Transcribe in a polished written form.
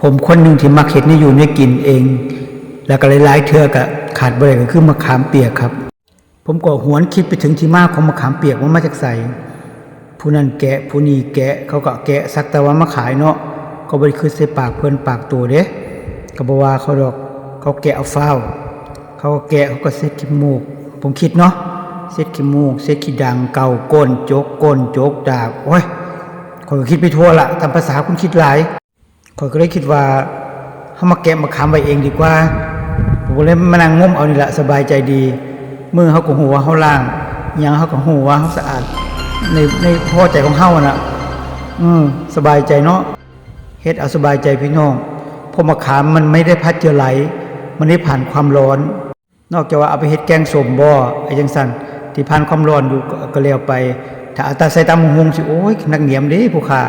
ผมคนหนึ่งที่มักเห็ดนี่อยู่ในกินเอง แล้วก็หลายๆเทื่อก็ขาดบ่ได้ก็คือมะขามเปียกครับ ผมก็หวนคิดไปถึงที่มาของมะขามเปียกว่ามาจากไสผู้นั้นแกะผู้นี้แกะเขาก็แกะสักแต่ว่ามาขายเนาะก็บ่ได้คือใส่ปากเพิ่นปากตัวเด้ก็บ่ว่าเขาดอกเขาแกะเอาฟ้าวเขาก็แกะเขาก็เซ็ดขี้มูกผมคิดเนาะเซ็ดขี้มูกเซ็ดขี้ดังเกาก้นจกก้นจกดากโอ้ยข้อยก็คิดไปทั่วละตามภาษาคุณคิดหลายข้อยก็เลยคิดว่าเฮามาแกะมะขามไว้เองดีกว่าผมก็เลยมานั่งงมเอานี่แหละสบายใจดีมือเฮาก็ฮู้ว่าเฮาล้างหยังเฮาก็ฮู้ว่าเฮาสะอาดในพอใจของเฮาน่ะสบายใจเนาะเฮ็ดเอาสบายใจพี่น้องเพราะมะขามมันไม่ได้พัดเจอไหลมันได้ผ่านความร้อนนอกจากว่าเอาไปเฮ็ดแกงส้มบ่ไอ้จังซั่นที่ผ่านความร้อนอยู่ก็แล้วไปถ้าเอาตาใส่ตามหุงสิโอ้ยนักเหนียมเด้ผู้ค้า